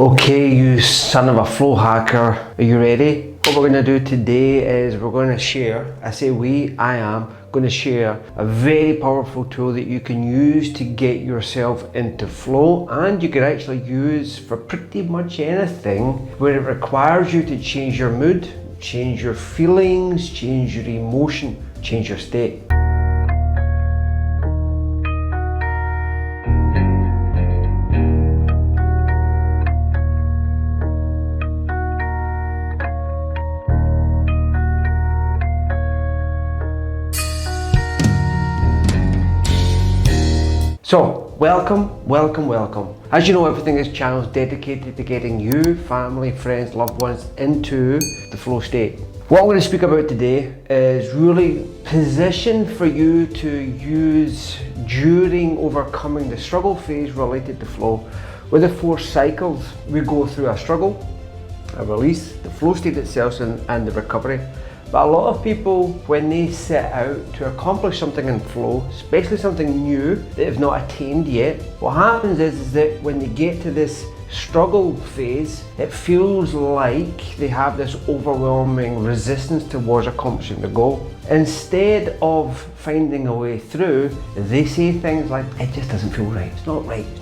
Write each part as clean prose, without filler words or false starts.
Okay, you son of a flow hacker, are you ready? What we're going to do today is we're going to share, I am going to share a very powerful tool that you can use to get yourself into flow, and you can actually use for pretty much anything where it requires you to change your mood, change your feelings, change your emotion, change your state. So, welcome. As you know, everything in this channel is dedicated to getting you, family, friends, loved ones into the flow state. What I'm going to speak about today is really positioned for you to use during overcoming the struggle phase related to flow. With the 4 cycles, we go through a struggle, a release, the flow state itself, and the recovery. But a lot of people, when they set out to accomplish something in flow, especially something new that they've not attained yet, what happens is that when they get to this struggle phase, it feels like they have this overwhelming resistance towards accomplishing the goal. Instead of finding a way through, they say things like, it just doesn't feel right, it's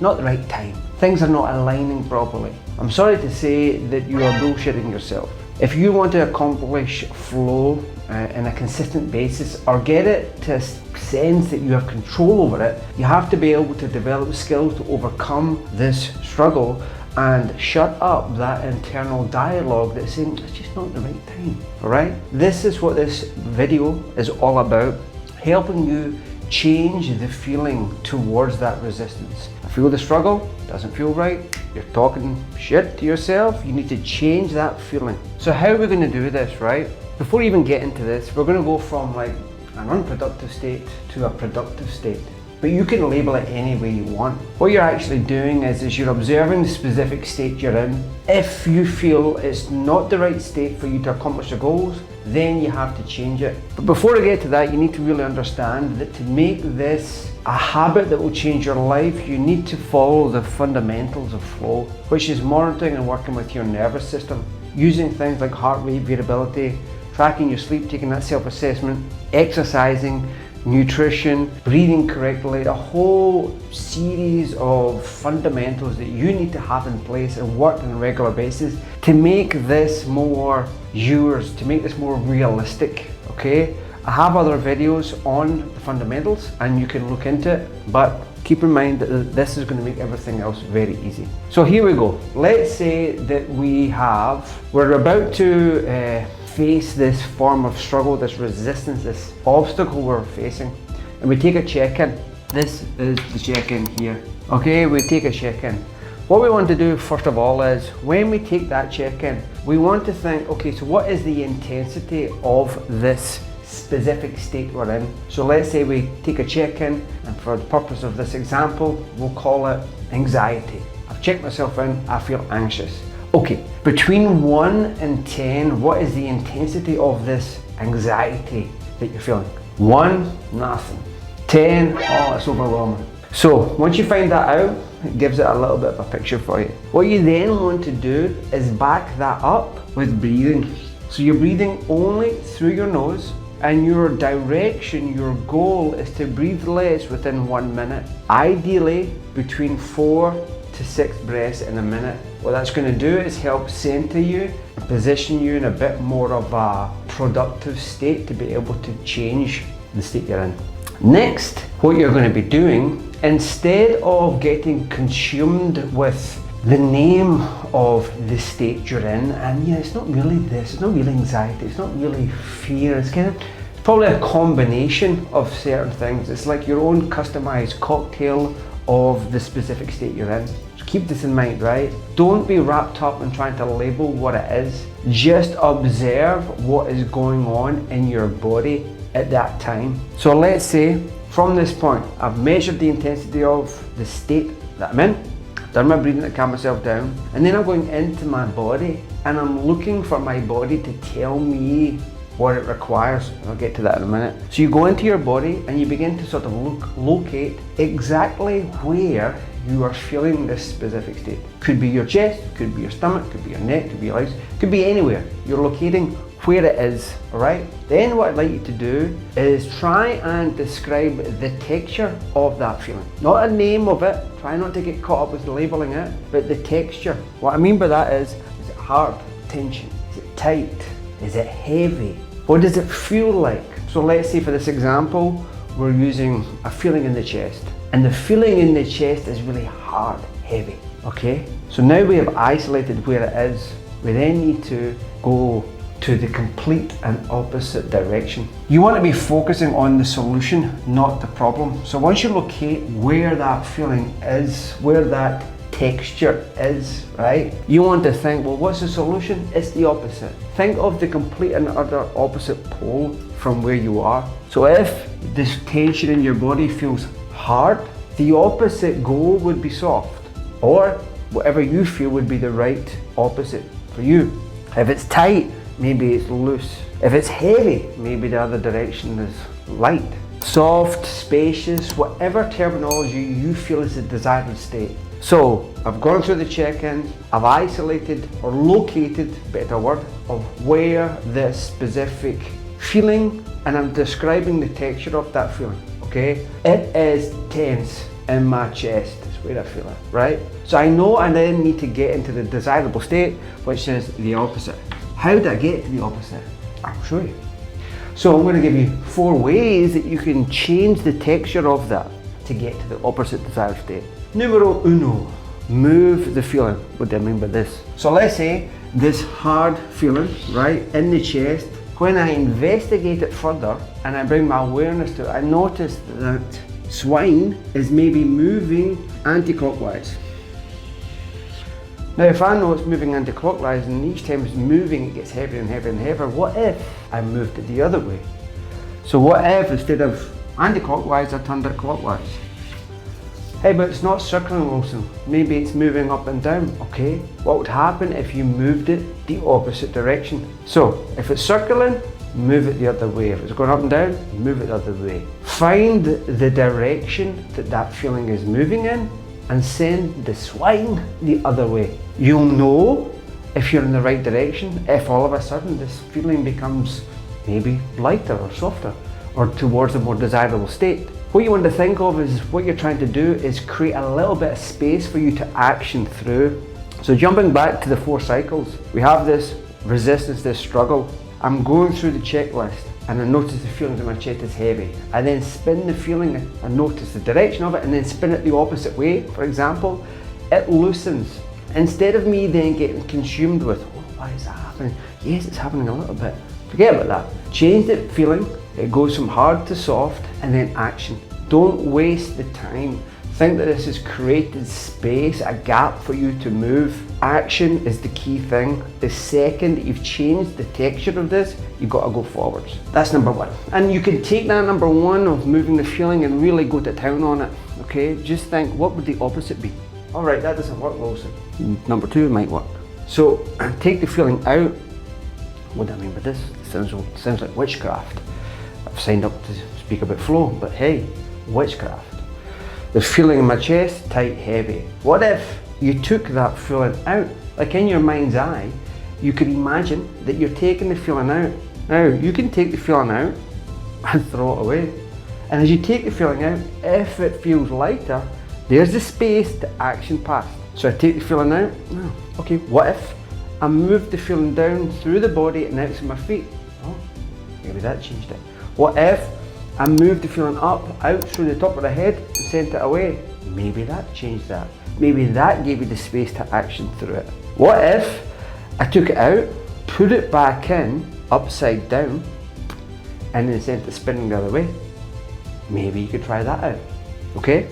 not the right time, things are not aligning properly. I'm sorry to say that you are bullshitting yourself. If you want to accomplish flow on a consistent basis, or get it to a sense that you have control over it, you have to be able to develop skills to overcome this struggle and shut up that internal dialogue that's saying it's just not the right time. Alright? This is what this video is all about, helping you change the feeling towards that resistance. I feel the struggle, doesn't feel right, you're talking shit to yourself, you need to change that feeling. So how are we going to do this, right? Before we even get into this, we're going to go from like an unproductive state to a productive state. But you can label it any way you want. What you're actually doing is you're observing the specific state you're in. If you feel it's not the right state for you to accomplish your goals, then you have to change it. But before I get to that, you need to really understand that to make this a habit that will change your life, you need to follow the fundamentals of flow, which is monitoring and working with your nervous system, using things like heart rate variability, tracking your sleep, taking that self-assessment, exercising, nutrition, breathing correctly, a whole series of fundamentals that you need to have in place and work on a regular basis to make this more yours, to make this more realistic, okay? I have other videos on the fundamentals and you can look into it, but keep in mind that this is going to make everything else very easy. So here we go. Let's say that we're about to face this form of struggle, this resistance, this obstacle we're facing, and we take a check-in. This is the check-in here. Okay, we take a check-in. What we want to do first of all is, when we take that check-in, we want to think, okay, so what is the intensity of this specific state we're in? So let's say we take a check-in, and for the purpose of this example, we'll call it anxiety. I've checked myself in, I feel anxious. Okay, between 1 and 10, what is the intensity of this anxiety that you're feeling? 1, nothing. 10, oh, it's overwhelming. So once you find that out, it gives it a little bit of a picture for you. What you then want to do is back that up with breathing. So you're breathing only through your nose, and your direction, your goal is to breathe less within 1 minute. Ideally, between 4 to 6 breaths in a minute. What that's going to do is help center you and position you in a bit more of a productive state to be able to change the state you're in. Next, what you're going to be doing, instead of getting consumed with the name of the state you're in, and yeah, it's not really this, it's not really anxiety, it's not really fear, it's probably a combination of certain things. It's like your own customized cocktail of the specific state you're in. So keep this in mind, right? Don't be wrapped up in trying to label what it is. Just observe what is going on in your body at that time. So let's say from this point, I've measured the intensity of the state that I'm in, done my breathing to calm myself down, and then I'm going into my body and I'm looking for my body to tell me what it requires. I'll get to that in a minute. So you go into your body and you begin to sort of locate exactly where you are feeling this specific state. Could be your chest, could be your stomach, could be your neck, could be your legs, could be anywhere. You're locating where it is, alright? Then what I'd like you to do is try and describe the texture of that feeling. Not a name of it, try not to get caught up with labeling it, but the texture. What I mean by that is it hard, tension? Is it tight? Is it heavy? What does it feel like? So let's say for this example, we're using a feeling in the chest. And the feeling in the chest is really hard, heavy, okay? So now we have isolated where it is, we then need to go to the complete and opposite direction. You want to be focusing on the solution, not the problem. So once you locate where that feeling is, where that texture is, right? You want to think, well, what's the solution? It's the opposite. Think of the complete and utter opposite pole from where you are. So if this tension in your body feels hard, the opposite goal would be soft, or whatever you feel would be the right opposite for you. If it's tight, maybe it's loose. If it's heavy, maybe the other direction is light. Soft, spacious, whatever terminology you feel is the desired state. So I've gone through the check-ins, I've isolated or located, better word, of where this specific feeling, and I'm describing the texture of that feeling, okay? It is tense in my chest, is where I feel it, right? So I know I then need to get into the desirable state, which is the opposite. How do I get to the opposite? I'll show you. So I'm going to give you 4 ways that you can change the texture of that to get to the opposite desired state. Numero uno, move the feeling. What do I mean by this? So let's say this hard feeling, right, in the chest, when I investigate it further and I bring my awareness to it, I notice that swine is maybe moving anti-clockwise. Now if I know it's moving anti-clockwise and each time it's moving it gets heavier and heavier and heavier, what if I moved it the other way? So what if instead of anti-clockwise I turned it clockwise? Hey, but it's not circling, Wilson. Maybe it's moving up and down. Okay, what would happen if you moved it the opposite direction? So if it's circling, move it the other way. If it's going up and down, move it the other way. Find the direction that that feeling is moving in and send the swine the other way. You'll know if you're in the right direction, if all of a sudden this feeling becomes maybe lighter or softer or towards a more desirable state. What you want to think of is what you're trying to do is create a little bit of space for you to action through. So jumping back to the 4 cycles, we have this resistance, this struggle. I'm going through the checklist and I notice the feeling that my chest is heavy. I then spin the feeling and notice the direction of it and then spin it the opposite way. For example, it loosens. Instead of me then getting consumed with, oh, why is that happening? Yes, it's happening a little bit. Forget about that. Change the feeling. It goes from hard to soft and then action. Don't waste the time. Think that this has created space, a gap for you to move. Action is the key thing. The second that you've changed the texture of this, you've got to go forwards. That's number 1. And you can take that number 1 of moving the feeling and really go to town on it. Okay, just think, what would the opposite be? All right, that doesn't work, Wilson. Number 2 might work. So take the feeling out. What do I mean by this? It sounds like witchcraft. I've signed up to speak about flow, but hey, witchcraft. The feeling in my chest, tight, heavy. What if you took that feeling out? Like in your mind's eye, you could imagine that you're taking the feeling out. Now, you can take the feeling out and throw it away. And as you take the feeling out, if it feels lighter, there's the space to action past. So I take the feeling out. Okay, what if I move the feeling down through the body and out to my feet? Oh, maybe that changed it. What if I moved the feeling up, out through the top of the head and sent it away? Maybe that changed that. Maybe that gave you the space to action through it. What if I took it out, put it back in, upside down, and then sent it spinning the other way? Maybe you could try that out, okay?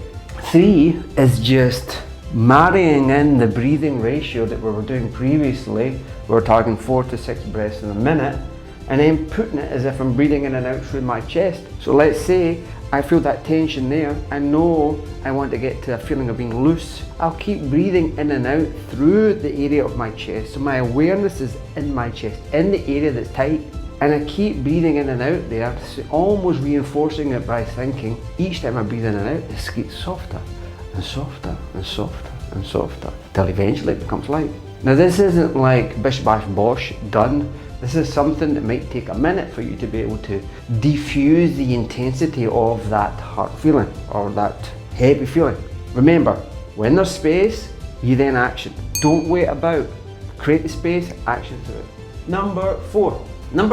3 is just marrying in the breathing ratio that we were doing previously. We were talking 4 to 6 breaths in a minute, and then putting it as if I'm breathing in and out through my chest. So let's say I feel that tension there. I know I want to get to a feeling of being loose. I'll keep breathing in and out through the area of my chest. So my awareness is in my chest, in the area that's tight. And I keep breathing in and out there, almost reinforcing it by thinking, each time I breathe in and out, this gets softer and softer and softer and softer till eventually it becomes light. Now this isn't like bish bash bosh, done. This is something that might take a minute for you to be able to diffuse the intensity of that heart feeling or that heavy feeling. Remember, when there's space, you then action. Don't wait about. Create the space, action through it. Number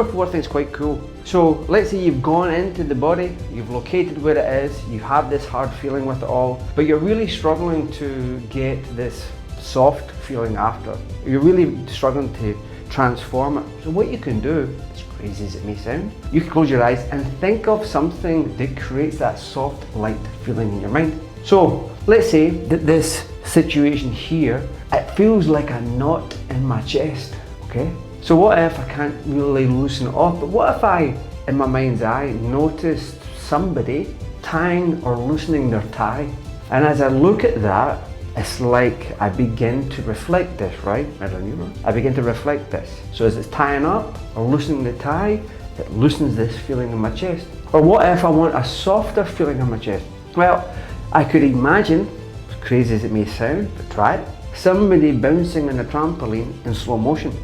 four thing's quite cool. So let's say you've gone into the body, you've located where it is, you have this hard feeling with it all, but you're really struggling to get this soft feeling after. You're really struggling to transform it. So what you can do, as crazy as it may sound, you can close your eyes and think of something that creates that soft, light feeling in your mind. So let's say that this situation here, it feels like a knot in my chest, okay? So what if I can't really loosen it off, but what if I, in my mind's eye, noticed somebody tying or loosening their tie? And as I look at that, it's like I begin to reflect this, right? I begin to reflect this. So as it's tying up or loosening the tie, it loosens this feeling in my chest. Or what if I want a softer feeling in my chest? Well, I could imagine, as crazy as it may sound, but try it, somebody bouncing on a trampoline in slow motion.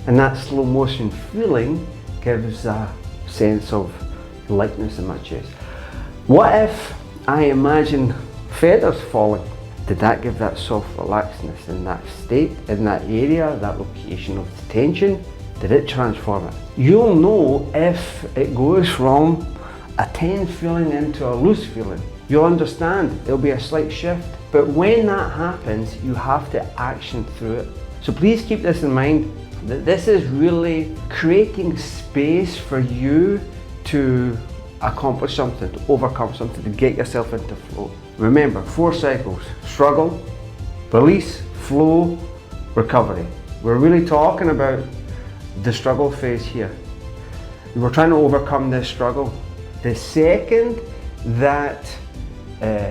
And that slow motion feeling gives a sense of lightness in my chest. What if I imagine feathers falling? Did that give that soft relaxedness in that state, in that area, that location of the tension? Did it transform it? You'll know if it goes from a tense feeling into a loose feeling. You'll understand there'll be a slight shift. But when that happens, you have to action through it. So please keep this in mind, that this is really creating space for you to accomplish something, to overcome something, to get yourself into flow. Remember, 4 cycles: struggle, release, flow, recovery. We're really talking about the struggle phase here. We're trying to overcome this struggle. The second that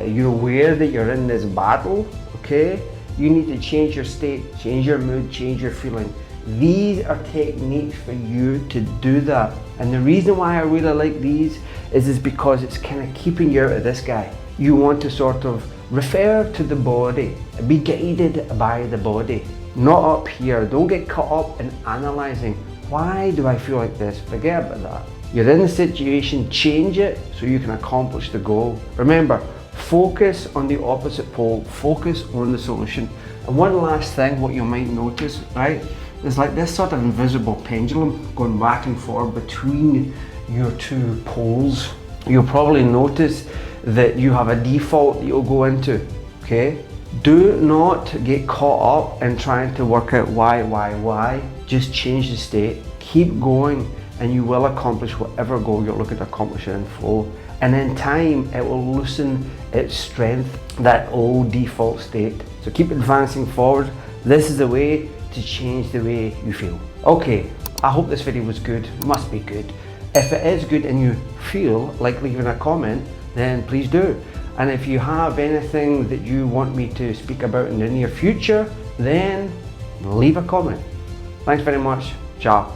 you're aware that you're in this battle, okay, you need to change your state, change your mood, change your feeling. These are techniques for you to do that. And the reason why I really like these is because it's kind of keeping you out of this guy. You want to sort of refer to the body, be guided by the body, not up here. Don't get caught up in analysing, why do I feel like this? Forget about that. You're in the situation, change it so you can accomplish the goal. Remember, focus on the opposite pole, focus on the solution. And one last thing, what you might notice, right? There's like this sort of invisible pendulum going back and forth between your 2 poles. You'll probably notice that you have a default that you'll go into, okay? Do not get caught up in trying to work out why. Just change the state, keep going, and you will accomplish whatever goal you're looking to accomplish in flow. And in time, it will loosen its strength, that old default state. So keep advancing forward. This is the way to change the way you feel. Okay, I hope this video was good. Must be good. If it is good and you feel like leaving a comment, then please do. And if you have anything that you want me to speak about in the near future, then leave a comment. Thanks very much. Ciao.